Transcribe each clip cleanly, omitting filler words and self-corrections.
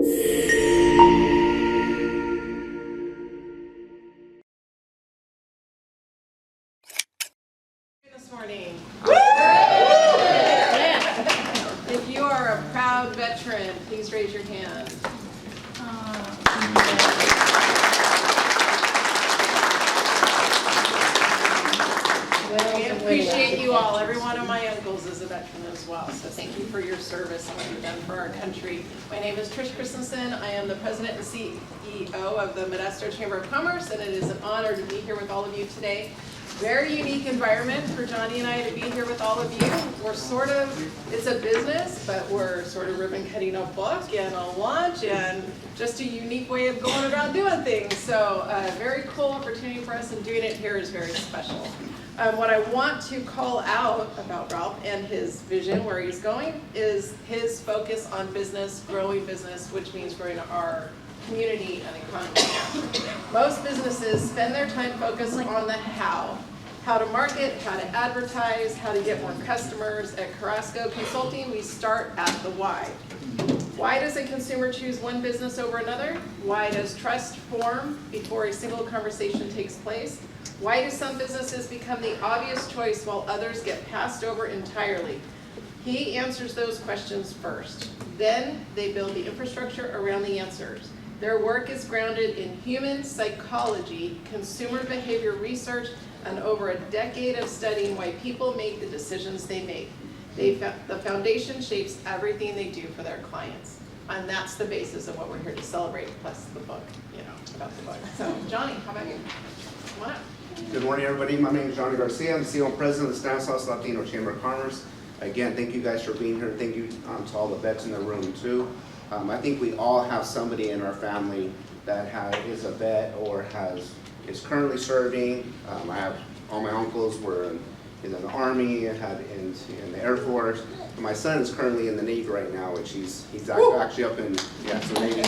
This morning. If you are a proud veteran, please raise your hand. We appreciate you all. Every one of my uncles is a veteran as well, so thank you for your service and what you've done for our country. My name is Trish Christensen. I am the president and CEO of the Modesto Chamber of Commerce, and it is an honor to be here with all of you today. Very unique environment for Johnny and I to be here with all of you. We're sort of, it's a business, but we're sort of ribbon cutting a book and a lunch and just a unique way of going about doing things. So very cool opportunity for us, and doing it here is very special. What I want to call out about Ralph and his vision, where he's going, is his focus on business, growing business, which means growing our community and economy. Most businesses spend their time focused on the how to market, how to advertise, how to get more customers. At Carrasco Consulting, we start at the why. Why does a consumer choose one business over another? Why does trust form before a single conversation takes place? Why do some businesses become the obvious choice while others get passed over entirely? He answers those questions first. Then they build the infrastructure around the answers. Their work is grounded in human psychology, consumer behavior research, and over a decade of studying why people make the decisions they make. The foundation shapes everything they do for their clients. And that's the basis of what we're here to celebrate, plus the book, about the book. So, Johnny, how about you? Come on up. Good morning, everybody. My name is Johnny Garcia. I'm the CEO and President of the Stanislaus Latino Chamber of Commerce. Again, thank you guys for being here. Thank you to all the vets in the room, too. I think we all have somebody in our family that is a vet or is currently serving. I have all my uncles were in the Army, had in the Air Force. And my son is currently in the Navy right now, which he's actually up in the Navy.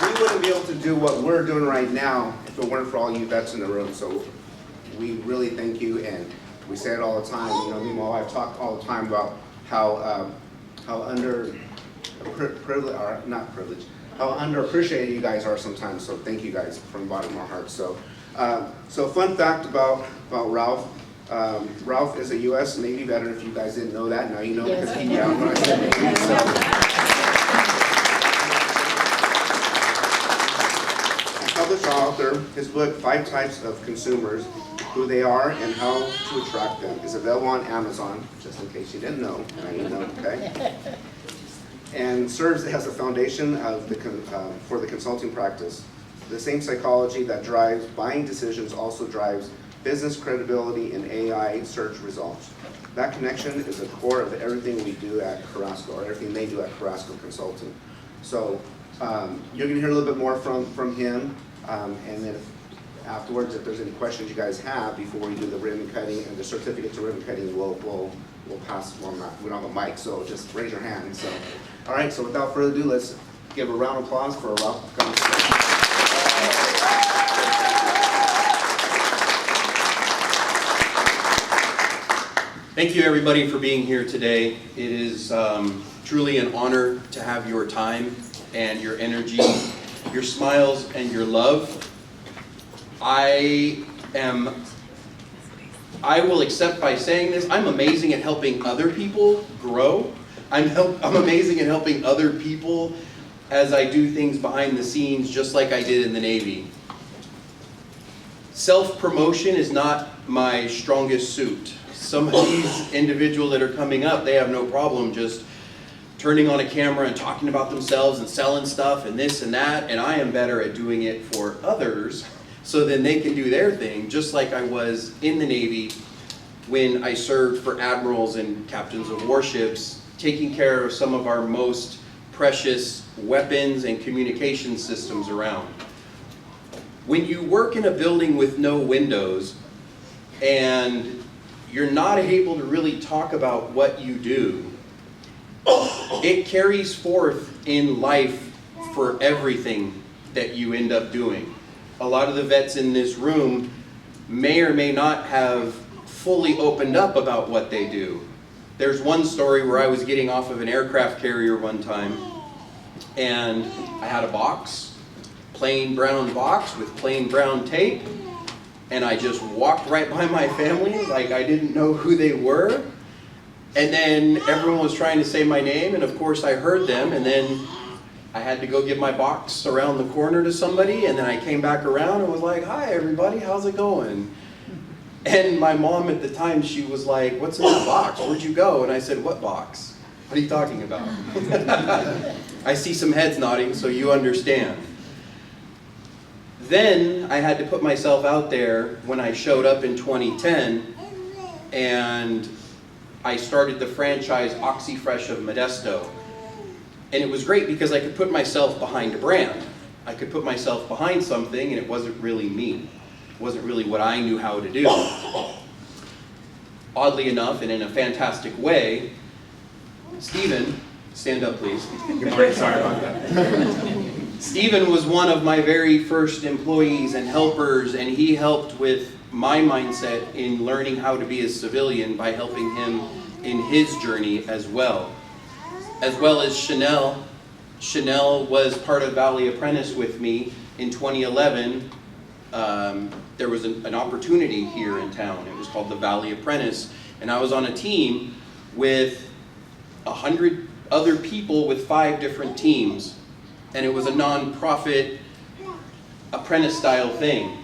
We wouldn't be able to do what we're doing right now if it weren't for all you vets in the room. So we really thank you, and we say it all the time. Me and my wife talk all the time about how underappreciated you guys are sometimes. So thank you guys from the bottom of our hearts. So fun fact about Ralph. Ralph is a U.S. Navy veteran. If you guys didn't know that, now you know, because he down when I said Navy. Published author. His book, 5 Types of Consumers, Who They Are and How to Attract Them, is available on Amazon, just in case you didn't know. Now you know, okay? And serves as a foundation of for the consulting practice. The same psychology that drives buying decisions also drives business credibility in AI search results. That connection is the core of everything we do at Carrasco, or everything they do at Carrasco Consulting. So you're going to hear a little bit more from him, and then afterwards, if there's any questions you guys have before we do the ribbon cutting and the certificate to ribbon cutting, we'll pass. Well, we don't have a mic, so just raise your hand. So, all right. So without further ado, let's give a round of applause for Ralph coming. Thank you, everybody, for being here today. It is truly an honor to have your time and your energy, your smiles and your love. I will accept by saying this, I'm amazing at helping other people grow. I'm amazing at helping other people as I do things behind the scenes, just like I did in the Navy. Self-promotion is not my strongest suit. Some of these individuals that are coming up, they have no problem just turning on a camera and talking about themselves and selling stuff and this and that, and I am better at doing it for others so then they can do their thing, just like I was in the Navy when I served for admirals and captains of warships, taking care of some of our most precious weapons and communication systems around. When you work in a building with no windows and you're not able to really talk about what you do, it carries forth in life for everything that you end up doing. A lot of the vets in this room may or may not have fully opened up about what they do, There's one story where I was getting off of an aircraft carrier one time, and I had a box, plain brown box with plain brown tape, and I just walked right by my family like I didn't know who they were. And then everyone was trying to say my name, and of course I heard them, and then I had to go give my box around the corner to somebody, and then I came back around and was like, "Hi everybody, how's it going?" And my mom at the time, she was like, "What's in that box? Where'd you go?" And I said, "What box? What are you talking about?" I see some heads nodding, so you understand. Then I had to put myself out there when I showed up in 2010, and I started the franchise OxyFresh of Modesto. And it was great because I could put myself behind a brand. I could put myself behind something, and it wasn't really me. It wasn't really what I knew how to do. Oddly enough, and in a fantastic way, Stephen, stand up please. Good morning, sorry about that. Stephen was one of my very first employees and helpers, and he helped with my mindset in learning how to be a civilian by helping him in his journey as well. As well as Chanel. Chanel was part of Valley Apprentice with me in 2011. There was an opportunity here in town. It was called the Valley Apprentice, and I was on a team with 100 other people with 5 different teams, and it was a non-profit apprentice style thing.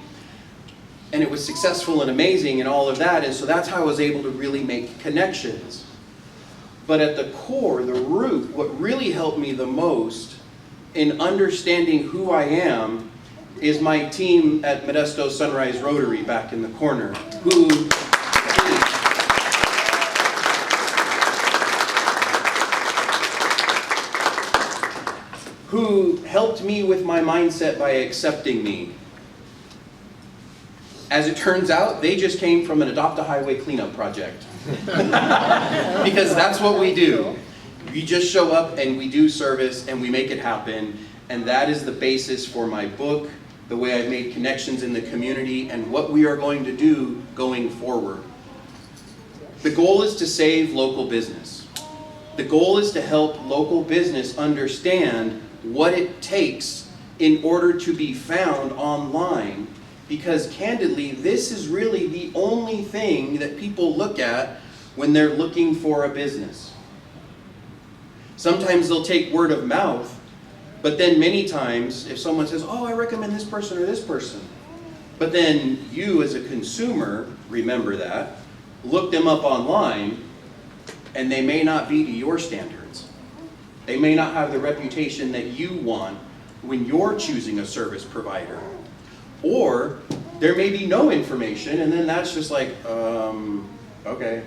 And it was successful and amazing and all of that, and so that's how I was able to really make connections. But at the core, the root, what really helped me the most in understanding who I am is my team at Modesto Sunrise Rotary back in the corner, who helped me with my mindset by accepting me. As it turns out, they just came from an Adopt a Highway cleanup project. Because that's what we do. We just show up and we do service and we make it happen. And that is the basis for my book, the way I've made connections in the community, and what we are going to do going forward. The goal is to save local business. The goal is to help local business understand what it takes in order to be found online. Because candidly, this is really the only thing that people look at when they're looking for a business. Sometimes they'll take word of mouth, but then many times if someone says, "Oh, I recommend this person or this person," but then you as a consumer, remember that, look them up online, and they may not be to your standards. They may not have the reputation that you want when you're choosing a service provider. Or there may be no information, and then that's just like, okay,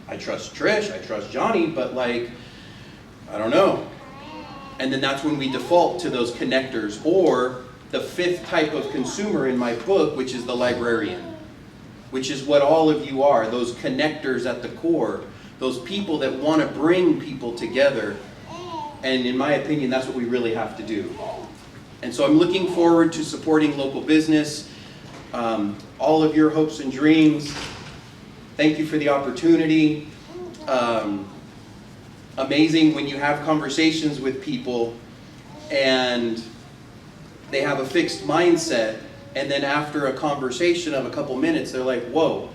I trust Trish, I trust Johnny, but like, I don't know. And then that's when we default to those connectors, or the 5th type of consumer in my book, which is the librarian, which is what all of you are, those connectors at the core, those people that want to bring people together. And in my opinion, that's what we really have to do. And so I'm looking forward to supporting local business, all of your hopes and dreams. Thank you for the opportunity. Amazing when you have conversations with people and they have a fixed mindset, and then after a conversation of a couple minutes, they're like, "Whoa,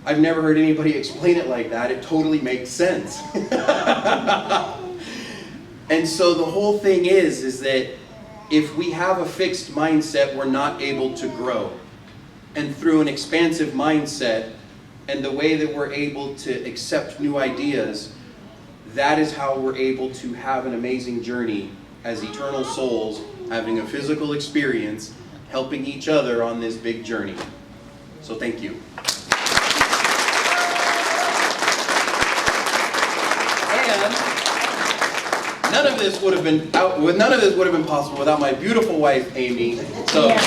I've never heard anybody explain it like that. It totally makes sense." And so the whole thing is that if we have a fixed mindset, we're not able to grow. And through an expansive mindset and the way that we're able to accept new ideas, that is how we're able to have an amazing journey as eternal souls, having a physical experience, helping each other on this big journey. So thank you. And none of this would have been possible without my beautiful wife, Amy. So, and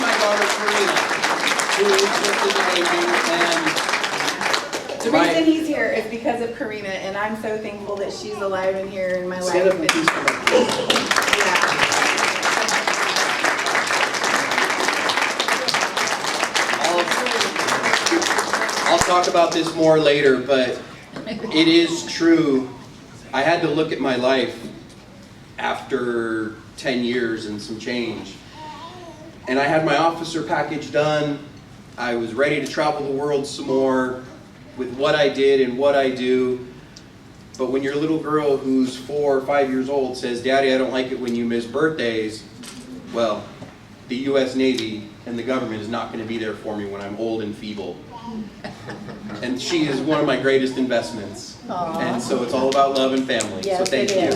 my daughter, Karina, who is just amazing. And the reason he's here is because of Karina, and I'm so thankful that she's alive and here in my life. Stand up and please come up. Yeah. I'll talk about this more later, but it is true. I had to look at my life after 10 years and some change. And I had my officer package done. I was ready to travel the world some more with what I did and what I do. But when your little girl who's 4 or 5 years old says, "Daddy, I don't like it when you miss birthdays," well, the U.S. Navy and the government is not going to be there for me when I'm old and feeble. And she is one of my greatest investments. Aww. And so it's all about love and family. Yes, so thank it you. is.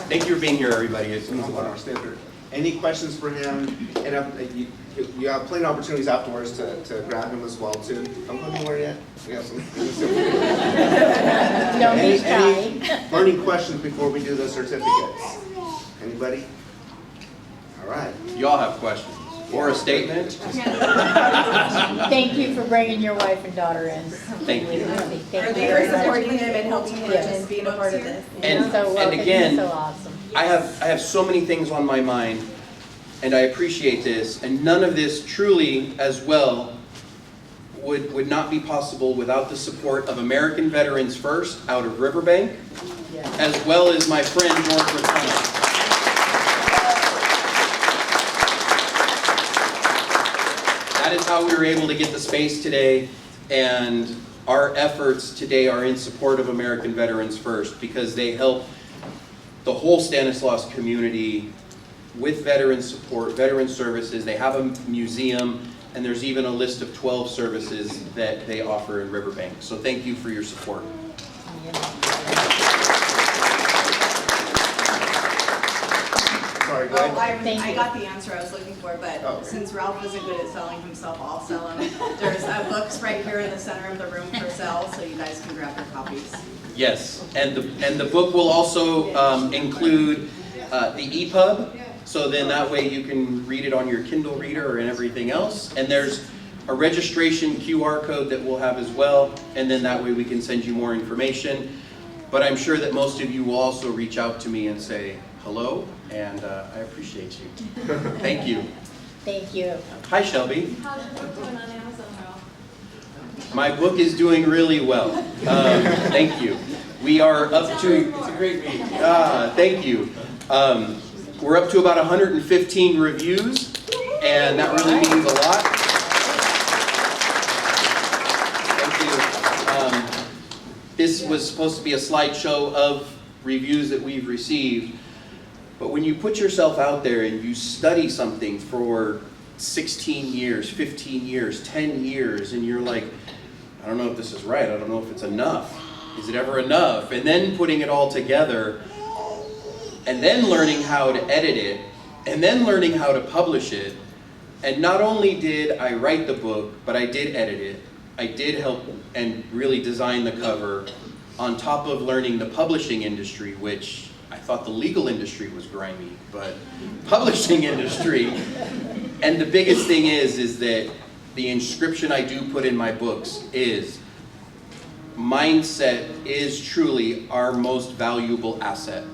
Thank you for being here, everybody. It's Hold on, I'll stay up here. Any questions for him? And you have plenty of opportunities afterwards to grab him as well too. Don't go anywhere yet. We have some. Don't be shy. Any burning questions before we do the certificates? Anybody? All right. You all have questions or a statement? Thank you for bringing your wife and daughter in. Thank you. Thank you Thank you for very much. supporting him and helping him Yes. and being a part of this. And, So welcome. and again, So awesome. I have so many things on my mind, and I appreciate this, and none of this truly as well would not be possible without the support of American Veterans First out of Riverbank, Yeah. as well as my friend George McConnell. That is how we were able to get the space today, and our efforts today are in support of American Veterans First because they help the whole Stanislaus community with veteran support, veteran services. They have a museum, and there's even a list of 12 services that they offer in Riverbank. So thank you for your support. Sorry, go Oh, ahead. Thank I you. got the answer I was looking for, but Oh, okay. since Ralph isn't good at selling himself, I'll sell him. There's books right here in the center of the room for sale, so you guys can grab your copies. Yes, and the book will also include the EPUB, so then that way you can read it on your Kindle reader and everything else. And there's a registration QR code that we'll have as well, and then that way we can send you more information. But I'm sure that most of you will also reach out to me and say hello, and I appreciate you. Thank you. Thank you. Hi, Shelby. How's your book doing on Amazon, Ralph? My book is doing really well. Thank you. We are up to... It's a great meeting. Thank you. We're up to about 115 reviews, and that really means a lot. Thank you. This was supposed to be a slideshow of reviews that we've received, but when you put yourself out there and you study something for 16 years, 15 years, 10 years, and you're like, I don't know if this is right, I don't know if it's enough. Is it ever enough? And then putting it all together, and then learning how to edit it, and then learning how to publish it. And not only did I write the book, but I did edit it. I did help and really design the cover, on top of learning the publishing industry, which I thought the legal industry was grimy, but publishing industry. And the biggest thing is that the inscription I do put in my books is, mindset is truly our most valuable asset.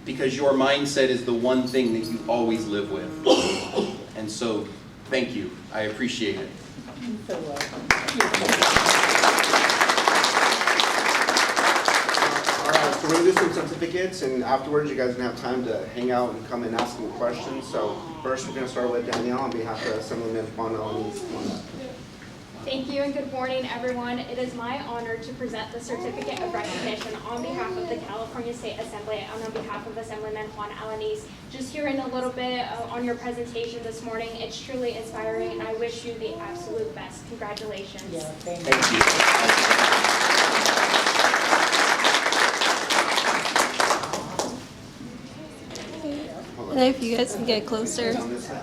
Because your mindset is the one thing that you always live with. And so, thank you. I appreciate it. So welcome. All right, so we're gonna do some certificates, and afterwards you guys are gonna have time to hang out and come and ask me questions. So first, we're gonna start with Danielle on behalf of Assemblyman Juan Alanis. Thank you and good morning, everyone. It is my honor to present the Certificate of Recognition on behalf of the California State Assembly and on behalf of Assemblyman Juan Alanis. Just hearing a little bit on your presentation this morning, it's truly inspiring, and I wish you the absolute best. Congratulations. Yeah, thank you. Thank you. And if you guys can get closer.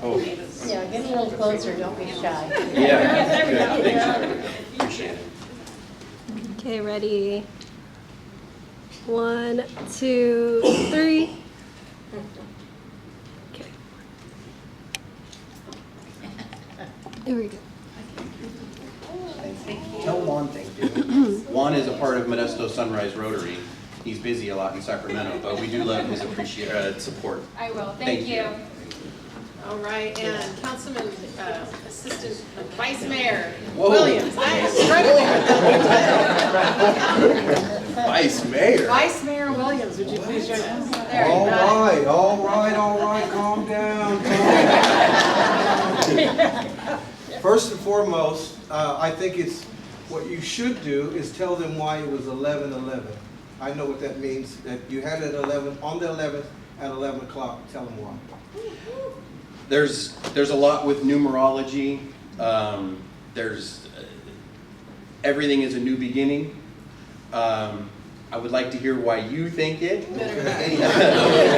Oh, Yeah, get a little closer, don't be shy. yeah. Good. Thanks. Appreciate it. Okay, ready? 1, 2, 3. Okay. There we go. Tell Juan thank you. Juan is a part of Modesto Sunrise Rotary. He's busy a lot in Sacramento, but we do love his support. I will. Thank Thank you. All right, and Councilman, Assistant Vice Mayor Whoa. Williams. I am struggling with that. Vice Mayor. Vice Mayor Williams, would you please join us? There All you go. right, calm down. First and foremost, I think it's, what you should do is tell them why it was 11/11. I know what that means, that you had it 11, on the 11th at 11 o'clock, tell them why. There's a lot with numerology. Everything is a new beginning. I would like to hear why you think it.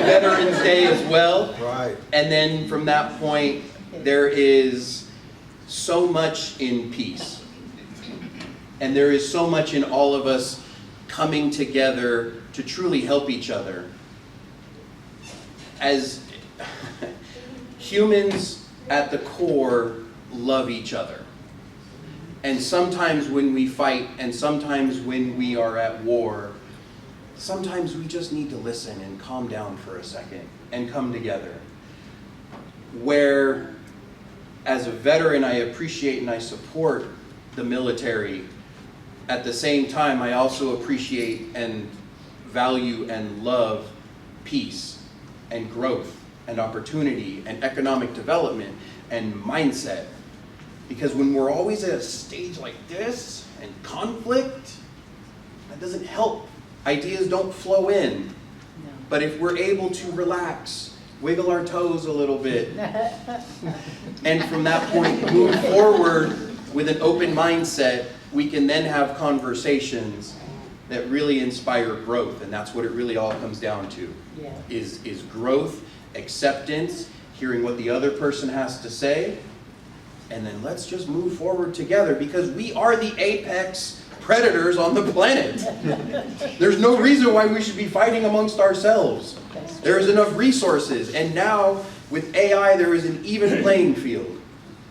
Veterans Day as well. Right. And then from that point, there is so much in peace. And there is so much in all of us coming together to truly help each other. As humans at the core love each other. And sometimes when we fight and sometimes when we are at war, sometimes we just need to listen and calm down for a second and come together. Where, as a veteran, I appreciate and I support the military. At the same time, I also appreciate and value and love peace and growth and opportunity and economic development and mindset. Because when we're always at a stage like this and conflict, that doesn't help. Ideas don't flow in. But if we're able to relax, wiggle our toes a little bit, and from that point move forward with an open mindset, we can then have conversations that really inspire growth. And that's what it really all comes down to, is growth, acceptance, hearing what the other person has to say, and then let's just move forward together, because we are the apex predators on the planet. There's no reason why we should be fighting amongst ourselves. There's enough resources, and now with AI there is an even playing field.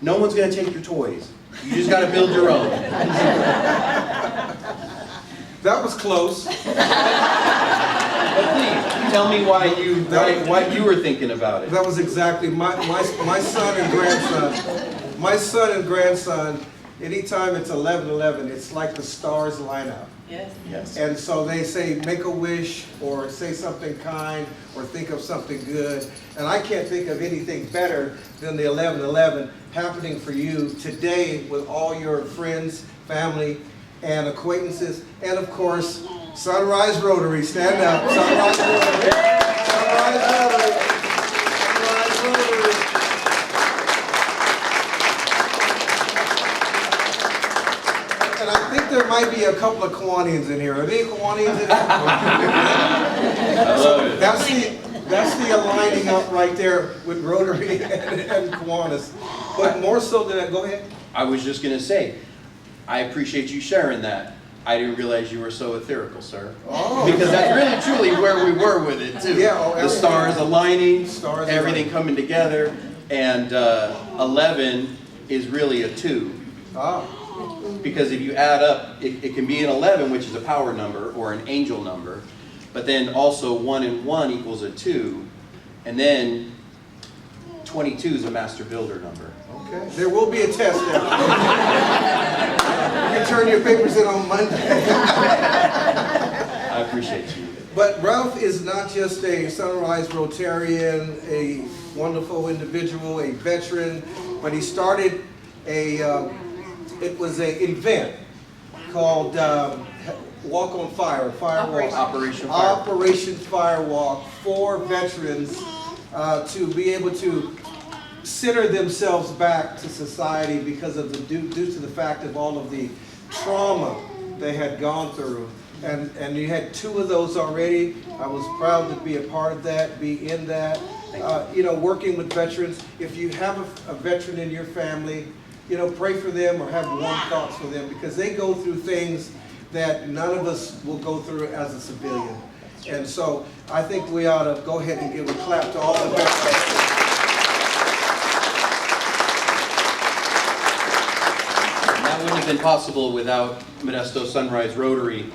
No one's going to take your toys. You just got to build your own. That was close. But please, tell me why you were thinking about it. That was exactly my son and grandson. My son and grandson, anytime it's 11/11, it's like the stars line up. Yes. And so they say, make a wish, or say something kind, or think of something good. And I can't think of anything better than the 11/11 happening for you today with all your friends, family, and acquaintances. And of course, Sunrise Rotary. Stand up. Sunrise Rotary. Sunrise Rotary. Sunrise Rotary. And I think there might be a couple of Kiwanians in here. Are there any Kiwanians in here? That's the aligning up right there with Rotary and Kiwanis. But more so than that, go ahead. I was just going to say, I appreciate you sharing that. I didn't realize you were so etherical, sir. Oh. Because that's really truly where we were with it too. Yeah, oh, the stars aligning, Stars everything aligning. coming together, and 11 is really a 2. Ah. Because if you add up, it can be an 11, which is a power number or an angel number, but then also 1 and 1 equals a 2, and then 22 is a master builder number. Okay. There will be a test now. You can turn your papers in on Monday. I appreciate you. But Ralph is not just a Sunrise Rotarian, a wonderful individual, a veteran, but he started it was an event called Walk on Fire, Firewalk. Operation Fire. Operation Firewalk for veterans to be able to center themselves back to society because of due to the fact of all of the trauma they had gone through. And you had 2 of those already. I was proud to be a part of that, be in that. Working with veterans. If you have a veteran in your family, pray for them or have warm thoughts for them, because they go through things that none of us will go through as a civilian. And so I think we ought to go ahead and give a clap to all the veterans. That wouldn't have been possible without Modesto Sunrise Rotary,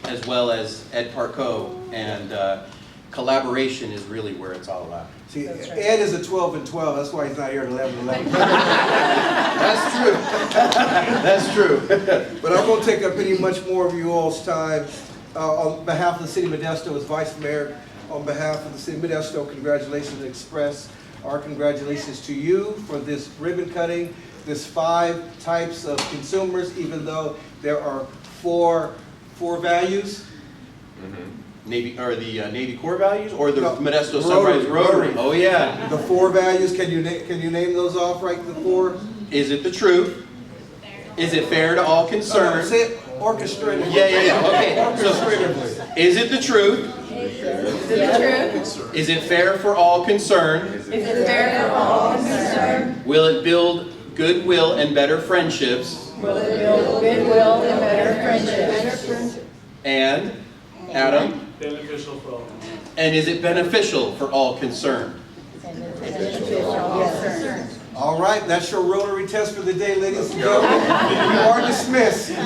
as well as Ed Parco and collaboration is really where it's all about. See, Ed is a 12 and 12, that's why he's not here at 11 and 11. That's true. But I won't take up any much more of you all's time. On behalf of the City of Modesto, as Vice Mayor, on behalf of the City of Modesto, congratulations and express our congratulations to you for this ribbon cutting, this 5 types of consumers, even though there are four values. Navy, or the Navy Corps values, or the No, Modesto Rotary, Sunrise Rotary? Rotary. Oh, yeah. The 4 values, can you name those off, right, the 4? Is it the truth? Is it fair to all concerned? Say it orchestrated. Yeah, okay. So, Orchestratively. is it the truth? Is it true? Is it fair for all concerned? Is it fair for all concerned? Will it build goodwill and better friendships? Will it build goodwill and better friendships? And, Adam? Beneficial for all. And is it beneficial for all concerned? Yes. All right, that's your Rotary test for the day, ladies and gentlemen. You are dismissed. No,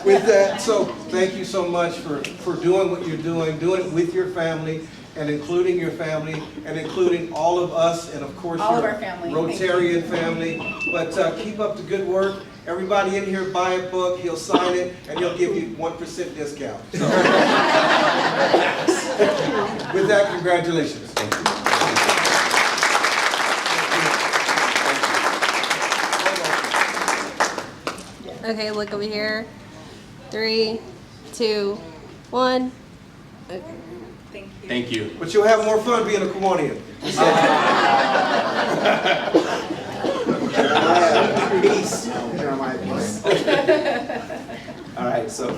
with that, so thank you so much for doing what you're doing it with your family, and including your family, and including all of us, and of course All of your our family. Rotarian family. But keep up the good work. Everybody in here, buy a book, he'll sign it, and he'll give you 1% discount. So. With that, congratulations. Thank you. Okay, look over here. 3, 2, 1. Okay. Thank you. Thank you. But you'll have more fun being a Kiwanian. Peace. Jeremiah, peace. All right, so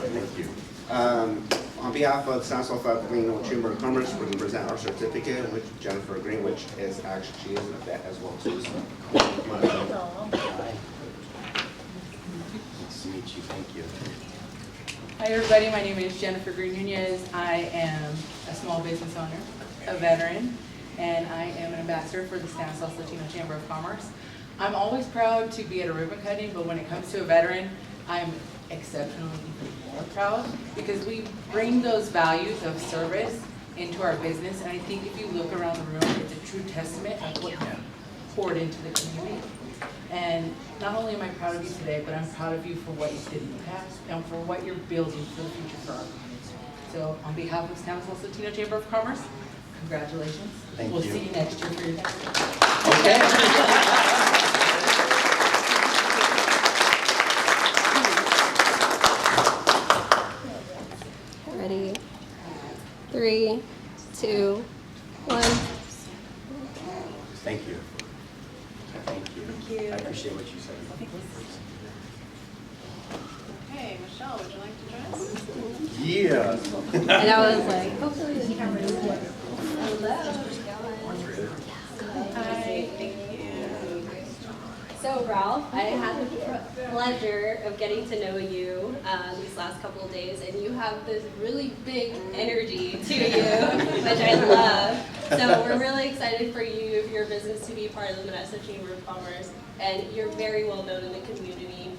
on behalf of Stanislaus Filipino Chamber of Commerce, we're going to present our certificate with Jennifer Green, which is actually, she is a vet as well too. So, come on up. Nice to meet you. Thank you. Hi everybody, my name is Jennifer Green Nunez. I am a small business owner, a veteran, and I am an ambassador for the Stanislaus Latino Chamber of Commerce. I'm always proud to be at a ribbon cutting, but when it comes to a veteran, I'm exceptionally even more proud because we bring those values of service into our business, and I think if you look around the room, it's a true testament of what you poured into the community. And not only am I proud of you today, but I'm proud of you for what you did in the past and for what you're building for the future for our community. So on behalf of Stanislaus Latino Chamber of Commerce, congratulations. Thank We'll you. see you next year for your next year. Okay. Ready? 3, 2, 1. Thank you. Thank you. I appreciate what you said. Okay, Michelle, would you like to join us? Yeah. And I was like, hopefully the camera is working. Hi, thank you. So Ralph, I had the pleasure of getting to know you these last couple of days, and you have this really big energy to you, which I love. So we're really excited for you, your business to be part of the Modesto Chamber of Commerce, and you're very well known in the community,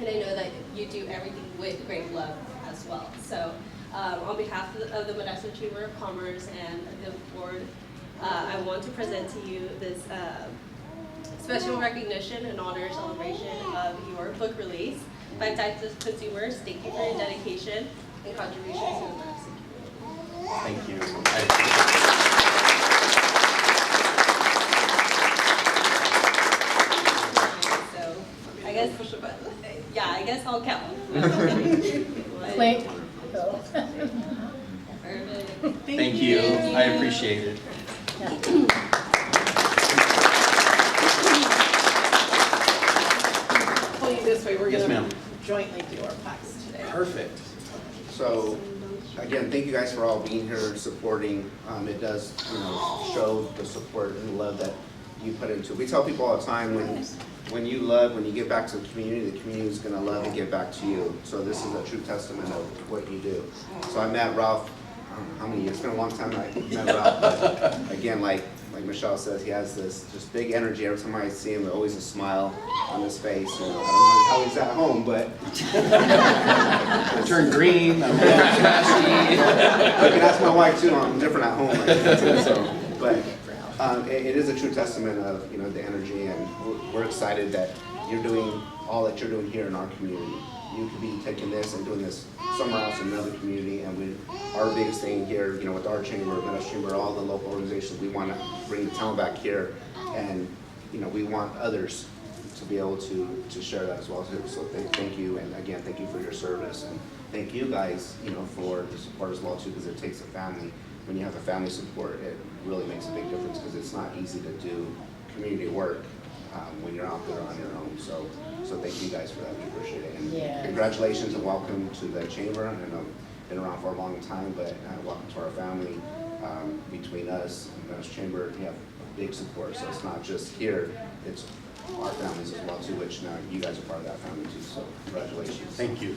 and I know that you do everything with great love as well. So on behalf of the Modesto Chamber of Commerce and the board, I want to present to you this special recognition and honor celebration of your book release, 5 Types of Consumers. Thank you for your dedication and contributions to the Modesto community. Thank you. I appreciate So I guess push a button. Yeah, I guess I'll count. Click. Perfect. Thank you. I appreciate it. Pull you this way, we're Yes, gonna ma'am. jointly do our plaques today. Perfect. So, again, thank you guys for all being here, supporting. It does, show the support and love that you put into it. We tell people all the time, when you love, when you give back to the community is gonna love and give back to you. So this is a true testament of what you do. So I met Ralph, how many years? It's been a long time I met Ralph, but again, like, like Michelle says, he has this just big energy. Every time I see him, always a smile on his face. You know, I don't know how he's at home, but I turn green, I'm trashy. I can ask my wife too. I'm different at home. Like that too, so, but it is a true testament of the energy, and we're excited that you're doing all that you're doing here in our community. You could be taking this and doing this somewhere else in another community, and our biggest thing here, with our chamber, Meadows Chamber, all the local organizations, we want to bring the town back here, and we want others to be able to share that as well too. So thank you, and again, thank you for your service, and thank you guys, for the support as well too, because it takes a family. When you have a family support, it really makes a big difference, because it's not easy to do community work when you're out there on your own. So thank you guys for that. We appreciate it. And Yes. congratulations and welcome to the chamber. I know I've been around for a long time, but welcome to our family. Between us and Meadows Chamber, we have big support. So it's not just here, it's our families as well too, which now you guys are part of that family too. So congratulations. Thank you.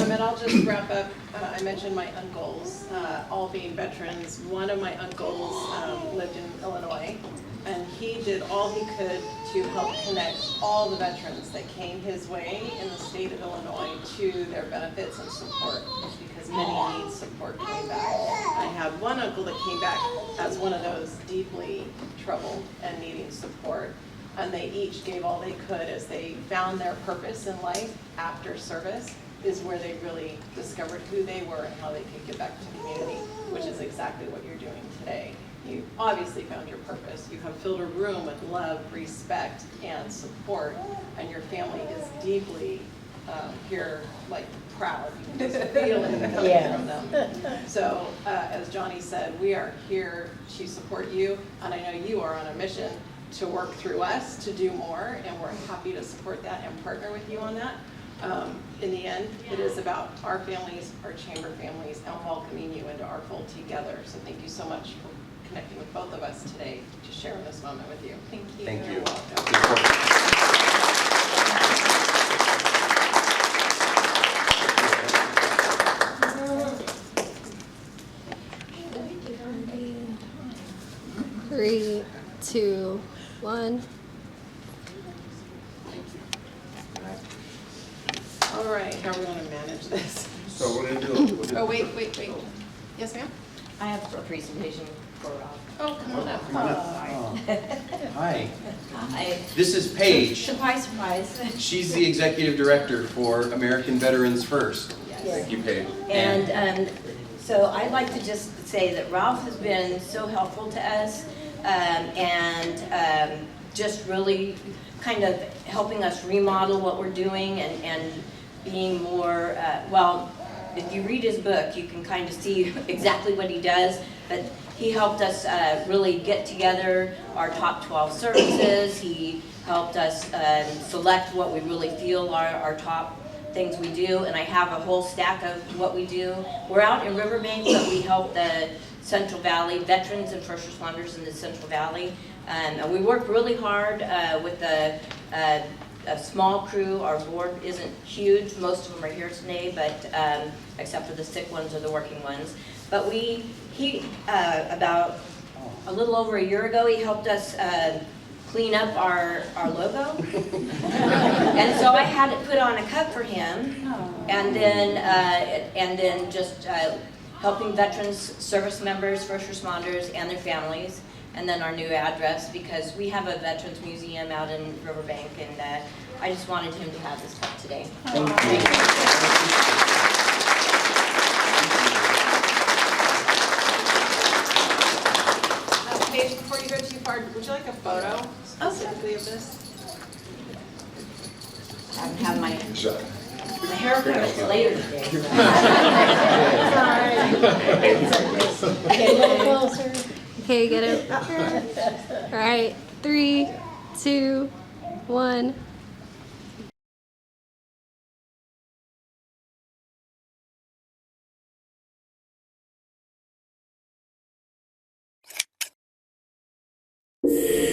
And I'll just wrap up. I mentioned my uncles, all being veterans. One of my uncles lived in Illinois, and he did all he could to help connect all the veterans that came his way in the state of Illinois to their benefits and support, because many need support coming back. I have one uncle that came back as one of those deeply troubled and needing support, and they each gave all they could as they found their purpose in life after service, is where they really discovered who they were and how they could give back to the community, which is exactly what you're doing today. You obviously found your purpose. You have filled a room with love, respect, and support, and your family is deeply here, like proud. You can just feel it coming from them. So, as Johnny said, we are here to support you, and I know you are on a mission to work through us to do more, and we're happy to support that and partner with you on that. In the end, it is about our families, our chamber families, and welcoming you into our fold together. So thank you so much for connecting with both of us today to share this moment with you. Thank you. Thank you. You're welcome. Three, two, one. All right, how are we going to manage this? So we're gonna do. Oh, wait. Yes, ma'am? I have a presentation for Rob. Oh, come on up. Come on up. Hi. Hi. This is Paige. Surprise, surprise. She's the executive director for American Veterans First. Thank you, Paige. And so I'd like to just say that Ralph has been so helpful to us and just really kind of helping us remodel what we're doing and being more, well, if you read his book, you can kind of see exactly what he does, but he helped us really get together our top 12 services. He helped us select what we really feel are our top things we do, and I have a whole stack of what we do. We're out in Riverbank, but we help the Central Valley, veterans and first responders in the Central Valley. And we work really hard with a small crew. Our board isn't huge. Most of them are here today, but except for the sick ones or the working ones. But he about a little over a year ago, he helped us clean up our logo. And so I had it put on a cup for him, and then just helping veterans, service members, first responders, and their families. And then our new address, because we have a veterans museum out in Riverbank, and I just wanted him to have this cup today. Thank you. Paige, before you go too far, would you like a photo specifically of this? I have my haircut later today. Okay, a little closer. Okay, get it. All right, 3, 2, 1. Yeah.